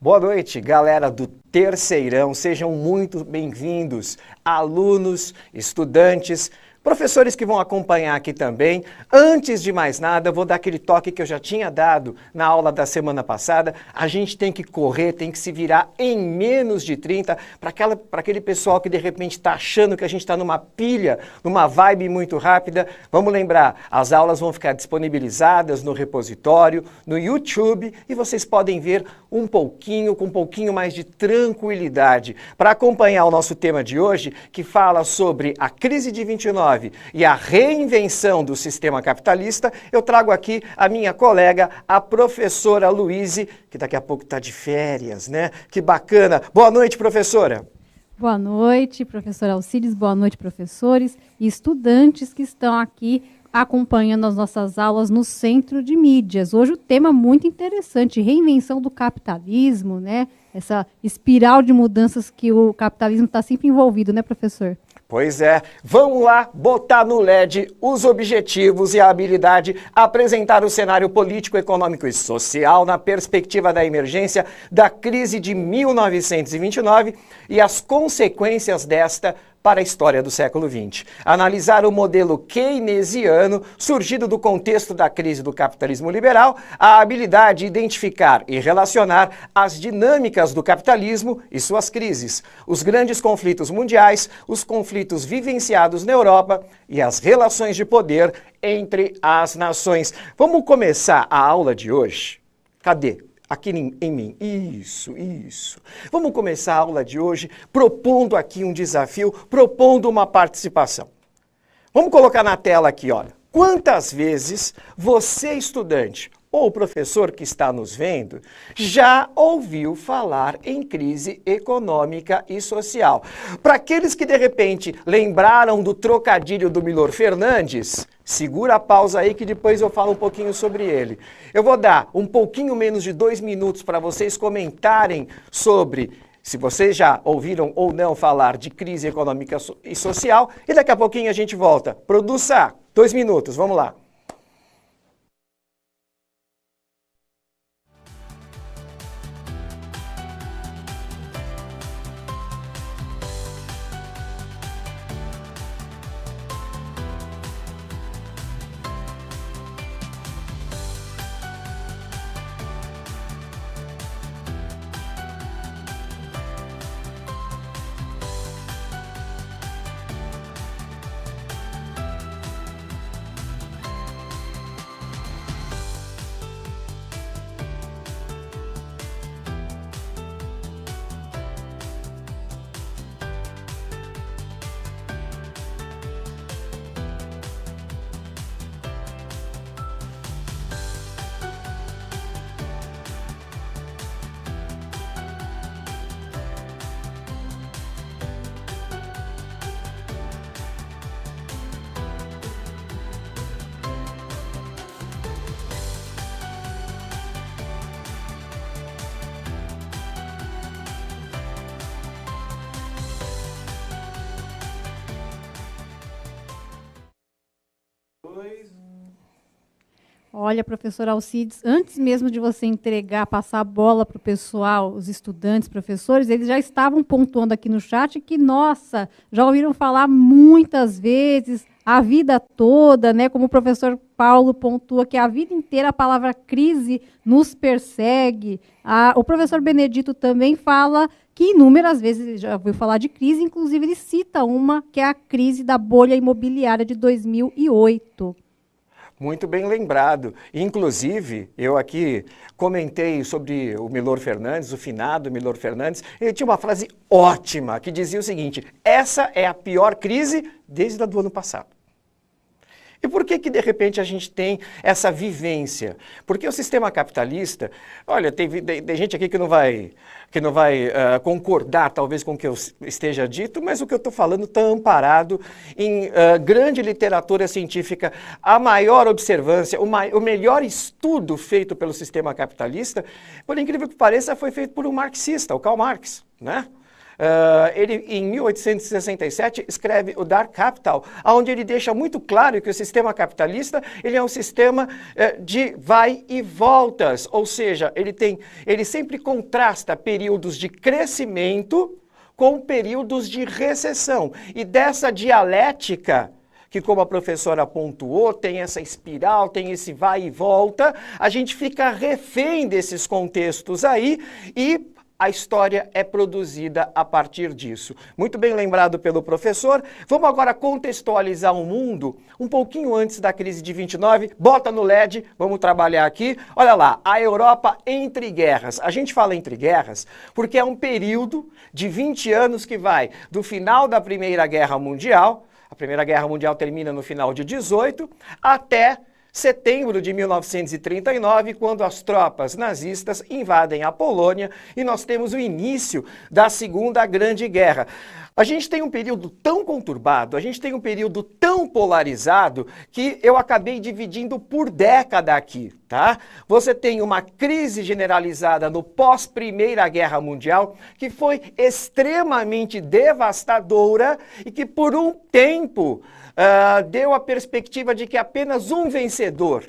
Boa noite, galera do Terceirão. Sejam muito bem-vindos, alunos, estudantes, professores que vão acompanhar aqui também. Antes de mais nada, eu vou dar aquele toque que eu já tinha dado na aula da semana passada. A gente tem que correr, tem que se virar em menos de 30 para aquele pessoal que de repente está achando que a gente está numa pilha, numa vibe muito rápida. Vamos lembrar, as aulas vão ficar disponibilizadas no repositório, no YouTube, e vocês podem ver com um pouquinho mais de tranquilidade. Para acompanhar o nosso tema de hoje, que fala sobre a crise de 29 e a reinvenção do sistema capitalista, eu trago aqui a minha colega, a professora Luíse, que daqui a pouco está de férias, né? Que bacana. Boa noite, professora. Boa noite, professor Alcides. Boa noite, professores e estudantes que estão aqui acompanhando as nossas aulas no Centro de Mídias. Hoje o tema muito interessante, reinvenção do capitalismo, né? Essa espiral de mudanças que o capitalismo está sempre envolvido, né, professor? Pois é, vamos lá botar no LED os objetivos e a habilidade, apresentar o cenário político, econômico e social na perspectiva da emergência da crise de 1929 e as consequências desta para a história do século XX. Analisar o modelo keynesiano, surgido do contexto da crise do capitalismo liberal, a habilidade de identificar e relacionar as dinâmicas do capitalismo e suas crises, os grandes conflitos mundiais, os conflitos vivenciados na Europa e as relações de poder entre as nações. Vamos começar a aula de hoje? Cadê? Aqui em mim. Isso. Vamos começar a aula de hoje propondo aqui um desafio, propondo uma participação. Vamos colocar na tela aqui, olha. Quantas vezes você, estudante, ou professor que está nos vendo, já ouviu falar em crise econômica e social? Para aqueles que de repente lembraram do trocadilho do Milor Fernandes, segura a pausa aí que depois eu falo um pouquinho sobre ele. Eu vou dar um pouquinho menos de 2 minutos para vocês comentarem sobre se vocês já ouviram ou não falar de crise econômica e social, e daqui a pouquinho a gente volta. Produça, 2 minutos, vamos lá. Olha, professor Alcides, antes mesmo de você entregar, passar a bola para o pessoal, os estudantes, professores, eles já estavam pontuando aqui no chat que, nossa, já ouviram falar muitas vezes, a vida toda, né? Como o professor Paulo pontua que a vida inteira a palavra crise nos persegue. O professor Benedito também fala que inúmeras vezes já ouviu falar de crise, inclusive ele cita uma que é a crise da bolha imobiliária de 2008. Muito bem lembrado. Inclusive, eu aqui comentei sobre o Milor Fernandes, o finado Milor Fernandes. Ele tinha uma frase ótima que dizia o seguinte: essa é a pior crise desde a do ano passado. E por que de repente a gente tem essa vivência? Porque o sistema capitalista, olha, tem gente aqui que não vai concordar talvez com o que eu esteja dito, mas o que eu estou falando está amparado em grande literatura científica. A maior observância, o melhor estudo feito pelo sistema capitalista, por incrível que pareça, foi feito por um marxista, o Karl Marx, né? Ele, em 1867, escreve o Dark Capital, onde ele deixa muito claro que o sistema capitalista ele é um sistema de vai e voltas, ou seja, ele sempre contrasta períodos de crescimento com períodos de recessão. E dessa dialética, que como a professora pontuou, tem essa espiral, tem esse vai e volta, a gente fica refém desses contextos aí e a história é produzida a partir disso. Muito bem lembrado pelo professor. Vamos agora contextualizar o mundo um pouquinho antes da crise de 29. Bota no LED, vamos trabalhar aqui. Olha lá, a Europa entre guerras. A gente fala entre guerras porque é um período de 20 anos que vai do final da Primeira Guerra Mundial, a Primeira Guerra Mundial termina no final de 18, até setembro de 1939, quando as tropas nazistas invadem a Polônia e nós temos o início da Segunda Grande Guerra. A gente tem um período tão conturbado, a gente tem um período tão polarizado que eu acabei dividindo por década aqui, tá? Você tem uma crise generalizada no pós-Primeira Guerra Mundial que foi extremamente devastadora e que por um tempo deu a perspectiva de que apenas um vencedor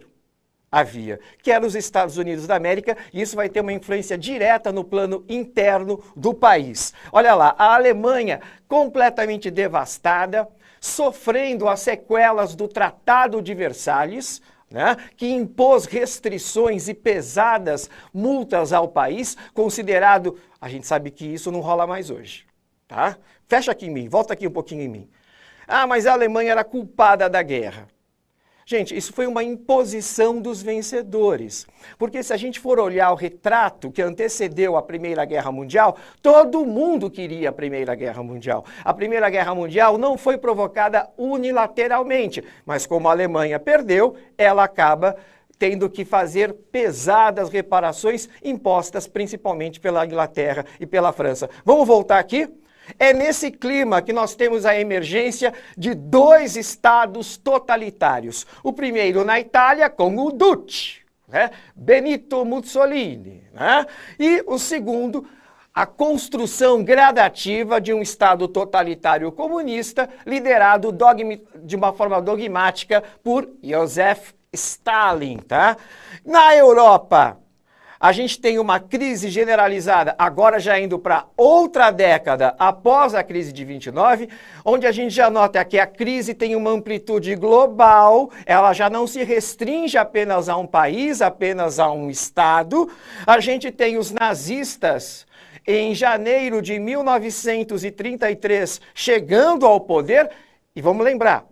havia, que era os Estados Unidos da América, e isso vai ter uma influência direta no plano interno do país. Olha lá, a Alemanha completamente devastada, sofrendo as sequelas do Tratado de Versalhes, né, que impôs restrições e pesadas multas ao país, considerado, a gente sabe que isso não rola mais hoje, tá? Fecha aqui em mim, volta aqui um pouquinho em mim. Ah, mas a Alemanha era culpada da guerra. Gente, isso foi uma imposição dos vencedores. Porque se a gente for olhar o retrato que antecedeu a Primeira Guerra Mundial, todo mundo queria a Primeira Guerra Mundial. A Primeira Guerra Mundial não foi provocada unilateralmente, mas como a Alemanha perdeu, ela acaba tendo que fazer pesadas reparações impostas principalmente pela Inglaterra e pela França. Vamos voltar aqui? É nesse clima que nós temos a emergência de dois estados totalitários. O primeiro na Itália, com o Duce, né? Benito Mussolini, né? E o segundo, a construção gradativa de um estado totalitário comunista liderado de uma forma dogmática por Joseph Stalin, tá? Na Europa, a gente tem uma crise generalizada, agora já indo para outra década após a crise de 29, onde a gente já nota que a crise tem uma amplitude global, ela já não se restringe apenas a um país, apenas a um estado. A gente tem os nazistas em janeiro de 1933 chegando ao poder, e vamos lembrar,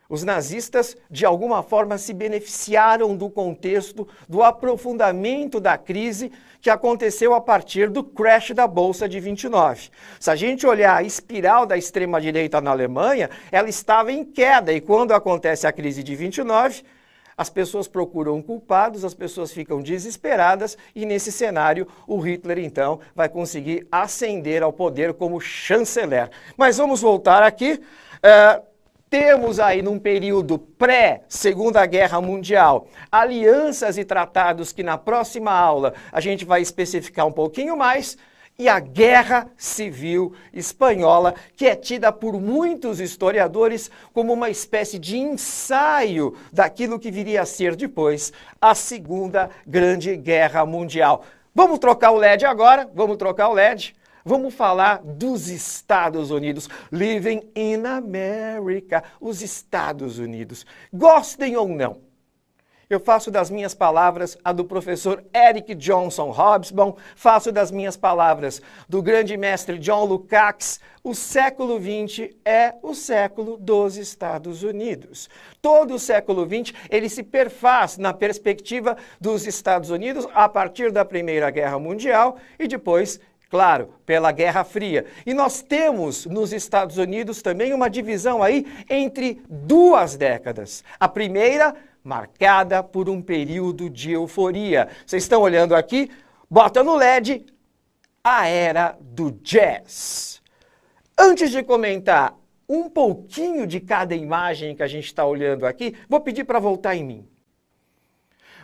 os nazistas, de alguma forma, se beneficiaram do contexto do aprofundamento da crise que aconteceu a partir do crash da Bolsa de 29. Se a gente olhar a espiral da extrema-direita na Alemanha, ela estava em queda, e quando acontece a crise de 29, as pessoas procuram culpados, as pessoas ficam desesperadas, e nesse cenário o Hitler, então, vai conseguir ascender ao poder como chanceler. Mas vamos voltar aqui. Temos aí num período pré-Segunda Guerra Mundial alianças e tratados que na próxima aula a gente vai especificar um pouquinho mais, e a Guerra Civil Espanhola, que é tida por muitos historiadores como uma espécie de ensaio daquilo que viria a ser depois a Segunda Grande Guerra Mundial. Vamos trocar o LED agora, vamos trocar o LED. Vamos falar dos Estados Unidos. Living in America. Os Estados Unidos. Gostem ou não, eu faço das minhas palavras a do professor Eric Johnson Hobsbawm, faço das minhas palavras do grande mestre John Lukács. O século XX é o século dos Estados Unidos. Todo o século XX ele se perfaz na perspectiva dos Estados Unidos a partir da Primeira Guerra Mundial e depois, claro, pela Guerra Fria. E nós temos nos Estados Unidos também uma divisão aí entre duas décadas. A primeira, marcada por um período de euforia. Vocês estão olhando aqui? Bota no LED, a era do jazz. Antes de comentar um pouquinho de cada imagem que a gente está olhando aqui, vou pedir para voltar em mim.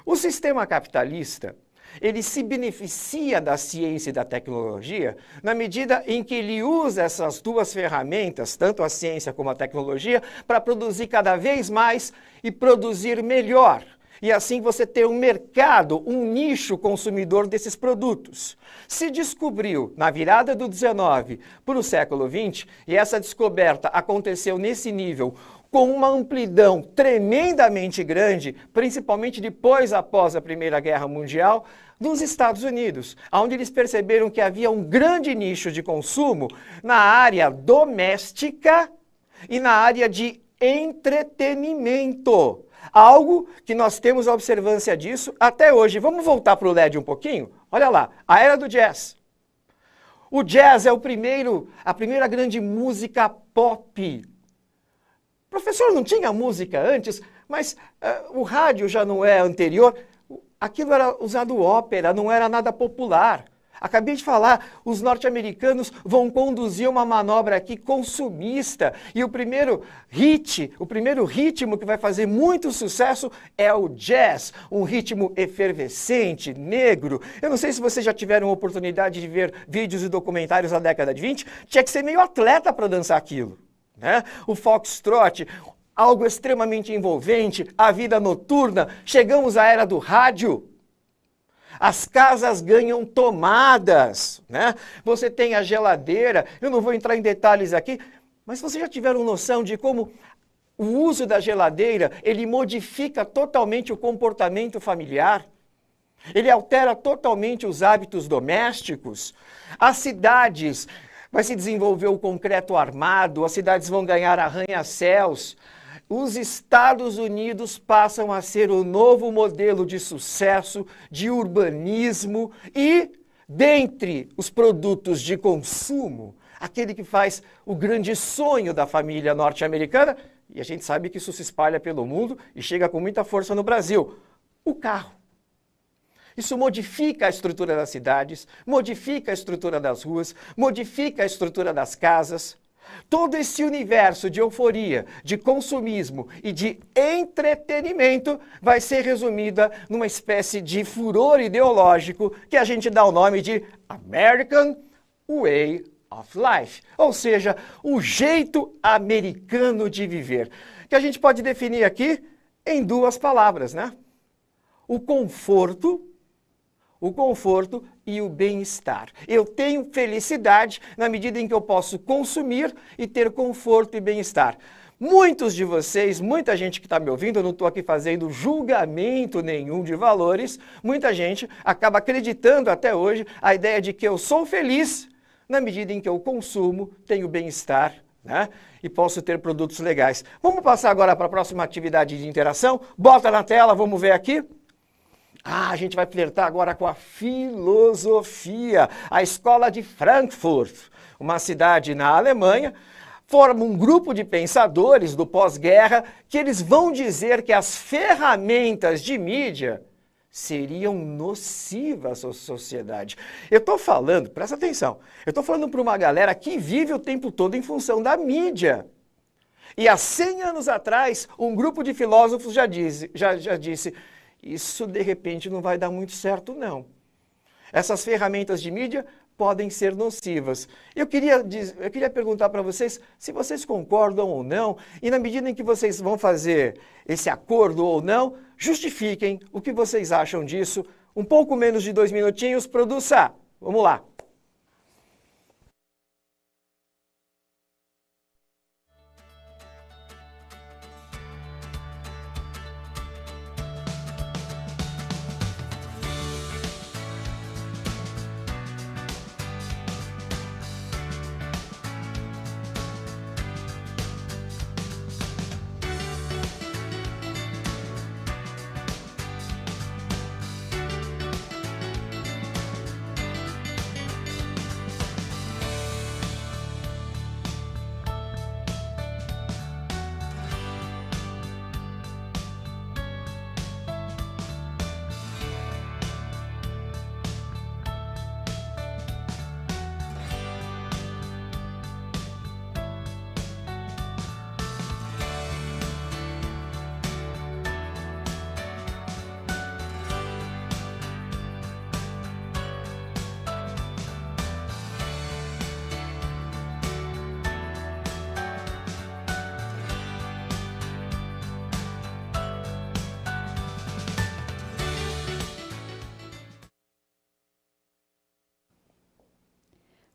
O sistema capitalista, ele se beneficia da ciência e da tecnologia na medida em que ele usa essas duas ferramentas, tanto a ciência como a tecnologia, para produzir cada vez mais e produzir melhor. E assim você ter um mercado, um nicho consumidor desses produtos. Se descobriu na virada do 19 para o século 20, e essa descoberta aconteceu nesse nível com uma amplidão tremendamente grande, principalmente após a Primeira Guerra Mundial, nos Estados Unidos, onde eles perceberam que havia um grande nicho de consumo na área doméstica e na área de entretenimento. Algo que nós temos a observância disso até hoje. Vamos voltar para o LED um pouquinho? Olha lá, a era do jazz. O jazz é a primeira grande música pop. Professor, não tinha música antes, mas o rádio já não é anterior. Aquilo era usado ópera, não era nada popular. Acabei de falar, os norte-americanos vão conduzir uma manobra aqui consumista. E o primeiro ritmo que vai fazer muito sucesso é o jazz, um ritmo efervescente, negro. Eu não sei se vocês já tiveram a oportunidade de ver vídeos e documentários da década de 20, tinha que ser meio atleta para dançar aquilo, né? O foxtrot, algo extremamente envolvente, a vida noturna, chegamos à era do rádio. As casas ganham tomadas, né? Você tem a geladeira, eu não vou entrar em detalhes aqui, mas vocês já tiveram noção de como o uso da geladeira, ele modifica totalmente o comportamento familiar? Ele altera totalmente os hábitos domésticos? As cidades, vai se desenvolver o concreto armado, as cidades vão ganhar arranha-céus. Os Estados Unidos passam a ser o novo modelo de sucesso, de urbanismo e, dentre os produtos de consumo, aquele que faz o grande sonho da família norte-americana, e a gente sabe que isso se espalha pelo mundo e chega com muita força no Brasil, o carro. Isso modifica a estrutura das cidades, modifica a estrutura das ruas, modifica a estrutura das casas. Todo esse universo de euforia, de consumismo e de entretenimento vai ser resumida numa espécie de furor ideológico que a gente dá o nome de American Way of Life, ou seja, o jeito americano de viver, que a gente pode definir aqui em duas palavras, né? O conforto e o bem-estar. Eu tenho felicidade na medida em que eu posso consumir e ter conforto e bem-estar. Muitos de vocês, muita gente que está me ouvindo, eu não estou aqui fazendo julgamento nenhum de valores, muita gente acaba acreditando até hoje a ideia de que eu sou feliz na medida em que eu consumo, tenho bem-estar, né? E posso ter produtos legais. Vamos passar agora para a próxima atividade de interação? Bota na tela, vamos ver aqui. A gente vai flertar agora com a filosofia. A escola de Frankfurt, uma cidade na Alemanha, forma um grupo de pensadores do pós-guerra que eles vão dizer que as ferramentas de mídia seriam nocivas à sociedade. Eu estou falando, presta atenção, eu estou falando para uma galera que vive o tempo todo em função da mídia. E há 100 anos atrás, um grupo de filósofos já disse, isso de repente não vai dar muito certo não. Essas ferramentas de mídia podem ser nocivas. Eu queria perguntar para vocês se vocês concordam ou não, e na medida em que vocês vão fazer esse acordo ou não, justifiquem o que vocês acham disso. Um pouco menos de 2 minutinhos, produça. Vamos lá.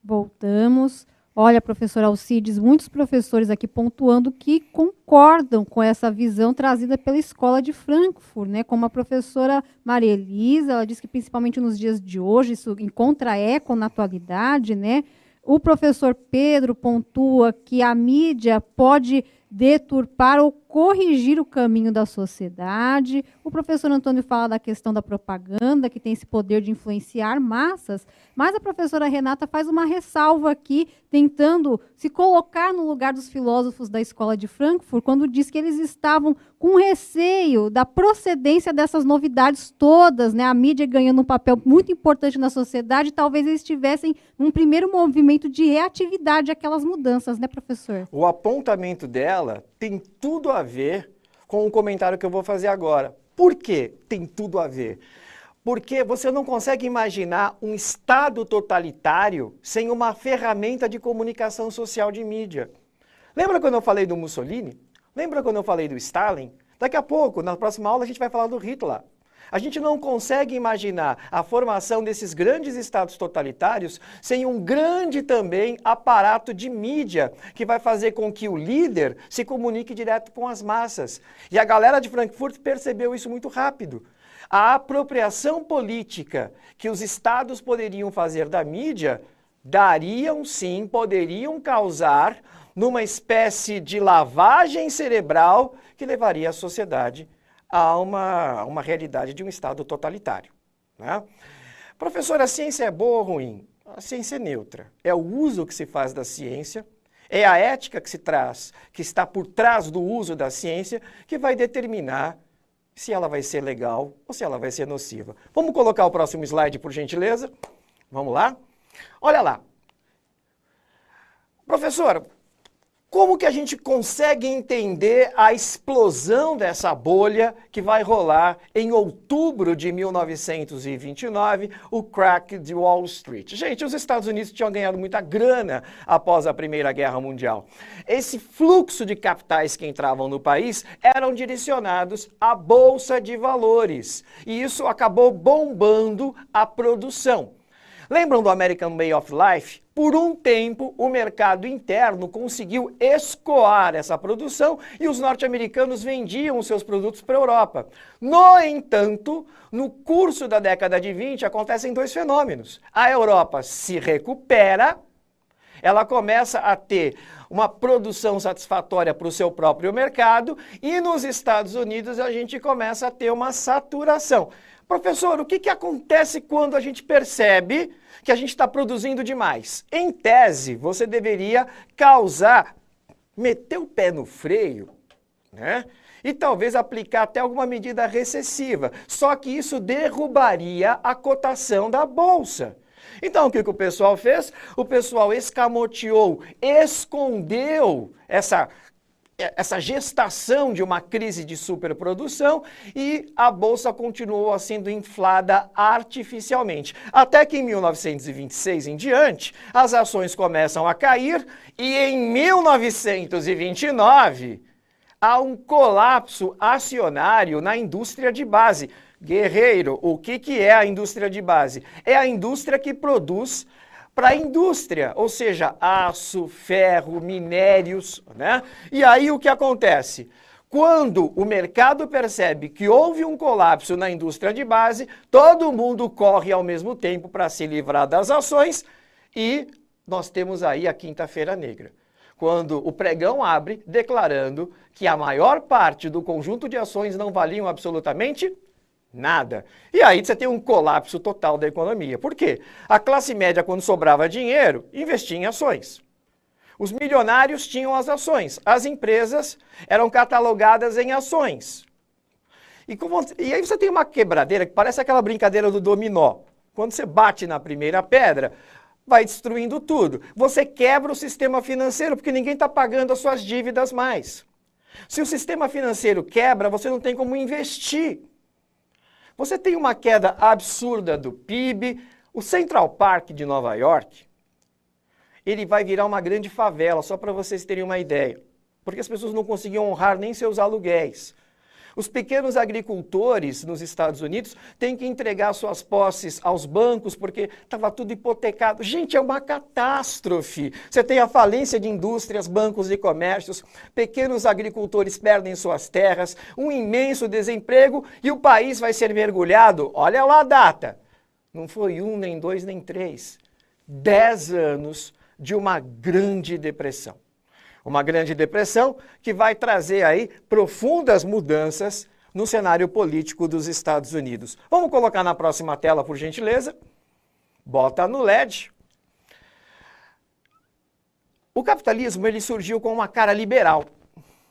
Voltamos. Olha, professor Alcides, muitos professores aqui pontuando que concordam com essa visão trazida pela Escola de Frankfurt, né? Como a professora Maria Elisa, ela diz que principalmente nos dias de hoje isso encontra eco na atualidade, né? O professor Pedro pontua que a mídia pode deturpar ou corrigir o caminho da sociedade. O professor Antônio fala da questão da propaganda, que tem esse poder de influenciar massas, mas a professora Renata faz uma ressalva aqui, tentando se colocar no lugar dos filósofos da Escola de Frankfurt, quando diz que eles estavam com receio da procedência dessas novidades todas, né? A mídia ganhando um papel muito importante na sociedade, talvez eles tivessem um primeiro movimento de reatividade àquelas mudanças, né, professor? O apontamento dela tem tudo a ver com o comentário que eu vou fazer agora. Por que tem tudo a ver? Porque você não consegue imaginar um Estado totalitário sem uma ferramenta de comunicação social de mídia. Lembra quando eu falei do Mussolini? Lembra quando eu falei do Stalin? Daqui a pouco, na próxima aula, a gente vai falar do Hitler. A gente não consegue imaginar a formação desses grandes estados totalitários sem um grande também aparato de mídia que vai fazer com que o líder se comunique direto com as massas. E a galera de Frankfurt percebeu isso muito rápido. A apropriação política que os estados poderiam fazer da mídia poderiam causar numa espécie de lavagem cerebral que levaria a sociedade a uma realidade de um Estado totalitário, né? Professor, a ciência é boa ou ruim? A ciência é neutra. É o uso que se faz da ciência, é a ética que está por trás do uso da ciência, que vai determinar se ela vai ser legal ou se ela vai ser nociva. Vamos colocar o próximo slide, por gentileza? Vamos lá? Olha lá. Professor, como que a gente consegue entender a explosão dessa bolha que vai rolar em outubro de 1929, o crack de Wall Street? Gente, os Estados Unidos tinham ganhado muita grana após a Primeira Guerra Mundial. Esse fluxo de capitais que entravam no país eram direcionados à Bolsa de Valores. E isso acabou bombando a produção. Lembram do American Way of Life? Por um tempo, o mercado interno conseguiu escoar essa produção e os norte-americanos vendiam os seus produtos para a Europa. No entanto, no curso da década de 20, acontecem dois fenômenos. A Europa se recupera, ela começa a ter uma produção satisfatória para o seu próprio mercado e nos Estados Unidos a gente começa a ter uma saturação. Professor, o que acontece quando a gente percebe que a gente está produzindo demais? Em tese, você deveria meter o pé no freio, né? E talvez aplicar até alguma medida recessiva. Só que isso derrubaria a cotação da bolsa. Então, o que o pessoal fez? O pessoal escamoteou, escondeu essa gestação de uma crise de superprodução e a bolsa continuou sendo inflada artificialmente. Até que em 1926 em diante, as ações começam a cair e em 1929 há um colapso acionário na indústria de base. Guerreiro, o que é a indústria de base? É a indústria que produz para a indústria, ou seja, aço, ferro, minérios, né? E aí o que acontece? Quando o mercado percebe que houve um colapso na indústria de base, todo mundo corre ao mesmo tempo para se livrar das ações e nós temos aí a Quinta-feira Negra, quando o pregão abre declarando que a maior parte do conjunto de ações não valiam absolutamente nada. E aí você tem um colapso total da economia. Por quê? A classe média, quando sobrava dinheiro, investia em ações. Os milionários tinham as ações. As empresas eram catalogadas em ações. E aí você tem uma quebradeira que parece aquela brincadeira do dominó. Quando você bate na primeira pedra, vai destruindo tudo. Você quebra o sistema financeiro porque ninguém está pagando as suas dívidas mais. Se o sistema financeiro quebra, você não tem como investir. Você tem uma queda absurda do PIB. O Central Park de Nova York, ele vai virar uma grande favela, só para vocês terem uma ideia. Porque as pessoas não conseguiam honrar nem seus aluguéis. Os pequenos agricultores nos Estados Unidos têm que entregar suas posses aos bancos porque estava tudo hipotecado. Gente, é uma catástrofe. Você tem a falência de indústrias, bancos e comércios, pequenos agricultores perdem suas terras, um imenso desemprego e o país vai ser mergulhado. Olha lá a data. Não foi 1, nem 2, nem 3. 10 anos de uma grande depressão. Uma grande depressão que vai trazer aí profundas mudanças no cenário político dos Estados Unidos. Vamos colocar na próxima tela, por gentileza. Bota no LED. O capitalismo ele surgiu com uma cara liberal.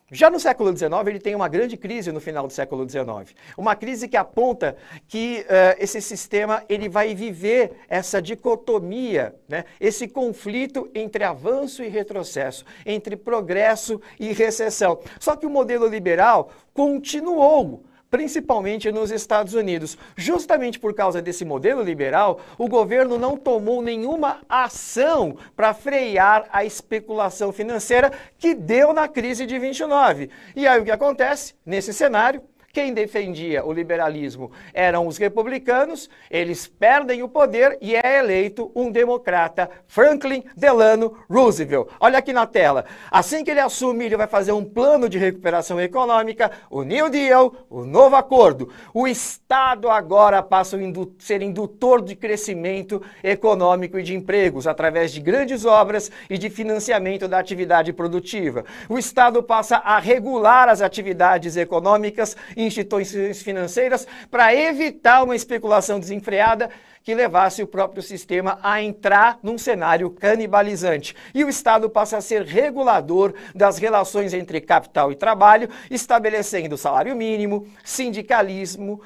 Já no século XIX, ele tem uma grande crise no final do século XIX. Uma crise que aponta que esse sistema ele vai viver essa dicotomia, né? Esse conflito entre avanço e retrocesso, entre progresso e recessão. Só que o modelo liberal continuou, principalmente nos Estados Unidos. Justamente por causa desse modelo liberal, o governo não tomou nenhuma ação para frear a especulação financeira que deu na crise de 29. E aí o que acontece? Nesse cenário, quem defendia o liberalismo eram os republicanos, eles perdem o poder e é eleito um democrata, Franklin Delano Roosevelt. Olha aqui na tela. Assim que ele assume, ele vai fazer um plano de recuperação econômica, o New Deal, o novo acordo. O Estado agora passa a ser indutor de crescimento econômico e de empregos, através de grandes obras e de financiamento da atividade produtiva. O Estado passa a regular as atividades econômicas e instituições financeiras para evitar uma especulação desenfreada que levasse o próprio sistema a entrar num cenário canibalizante. E o Estado passa a ser regulador das relações entre capital e trabalho, estabelecendo salário mínimo, sindicalismo,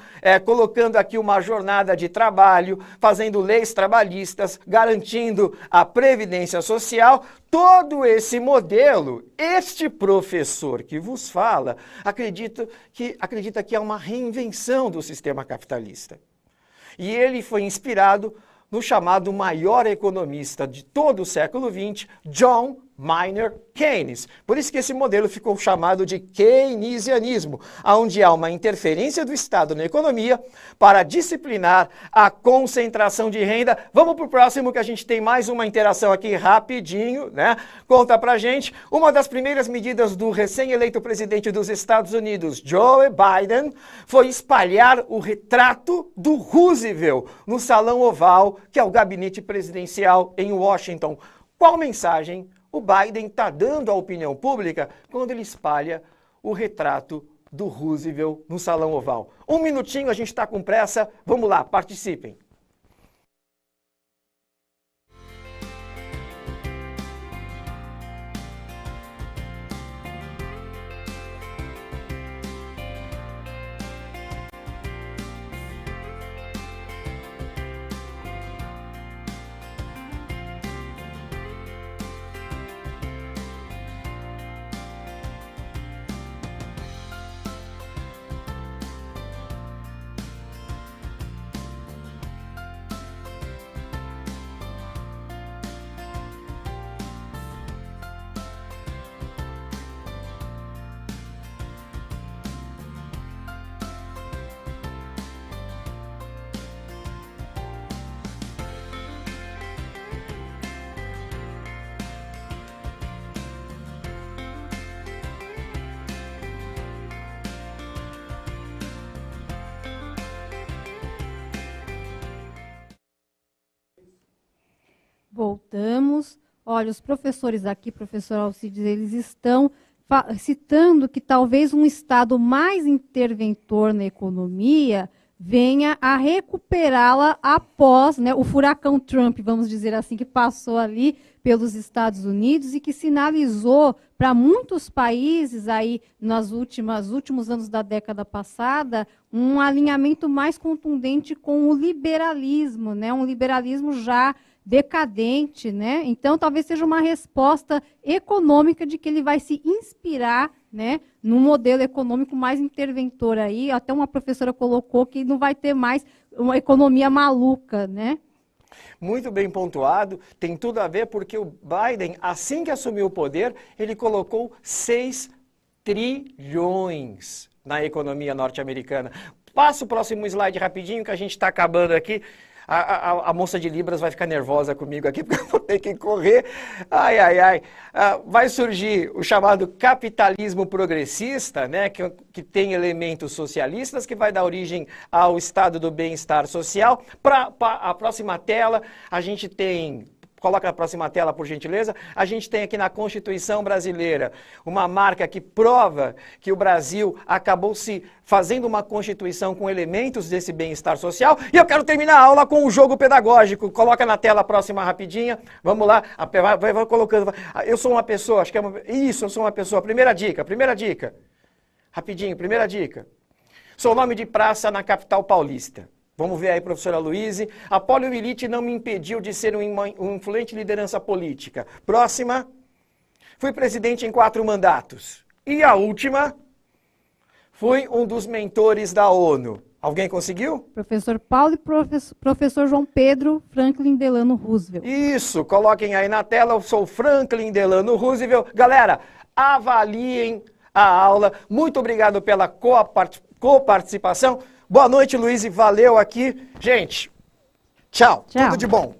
colocando aqui uma jornada de trabalho, fazendo leis trabalhistas, garantindo a previdência social. Todo esse modelo, este professor que vos fala, acredita que é uma reinvenção do sistema capitalista. E ele foi inspirado no chamado maior economista de todo o século XX, John Maynard Keynes. Por isso que esse modelo ficou chamado de keynesianismo, onde há uma interferência do Estado na economia para disciplinar a concentração de renda. Vamos para o próximo, que a gente tem mais uma interação aqui rapidinho, né? Conta pra gente. Uma das primeiras medidas do recém-eleito presidente dos Estados Unidos, Joe Biden, foi espalhar o retrato do Roosevelt no Salão Oval, que é o gabinete presidencial em Washington. Qual mensagem o Biden está dando à opinião pública quando ele espalha o retrato do Roosevelt no Salão Oval? Um minutinho, a gente está com pressa. Vamos lá, participem. Voltamos. Olha, os professores aqui, professor Alcides, eles estão citando que talvez um Estado mais interventor na economia venha a recuperá-la após, né, o furacão Trump, vamos dizer assim, que passou ali pelos Estados Unidos e que sinalizou para muitos países aí nos últimos anos da década passada um alinhamento mais contundente com o liberalismo, né, um liberalismo já decadente, né? Então talvez seja uma resposta econômica de que ele vai se inspirar, né, num modelo econômico mais interventor aí. Até uma professora colocou que não vai ter mais uma economia maluca, né? Muito bem pontuado, tem tudo a ver porque o Biden, assim que assumiu o poder, ele colocou 6 trilhões na economia norte-americana. Passa o próximo slide rapidinho, que a gente está acabando aqui. A moça de Libras vai ficar nervosa comigo aqui, porque eu vou ter que correr. Ai, ai, ai. Vai surgir o chamado capitalismo progressista, né, que tem elementos socialistas, que vai dar origem ao estado do bem-estar social. Para a próxima tela, a gente tem... Coloca a próxima tela, por gentileza. A gente tem aqui na Constituição Brasileira uma marca que prova que o Brasil acabou se fazendo uma Constituição com elementos desse bem-estar social. E eu quero terminar a aula com um jogo pedagógico. Coloca na tela a próxima rapidinha. Vamos lá. Vai colocando. Eu sou uma pessoa, acho que é isso, eu sou uma pessoa. Primeira dica. Rapidinho, primeira dica. Sou nome de praça na capital paulista. Vamos ver aí, professora Luíse. A poliomielite não me impediu de ser uma influente liderança política. Próxima. Fui presidente em 4 mandatos. E a última, fui um dos mentores da ONU. Alguém conseguiu? Professor Paulo e professor João Pedro Franklin Delano Roosevelt. Isso, coloquem aí na tela, eu sou Franklin Delano Roosevelt. Galera, avaliem a aula. Muito obrigado pela coparticipação. Boa noite, Luiz, e valeu aqui. Gente, tchau. Tudo de bom.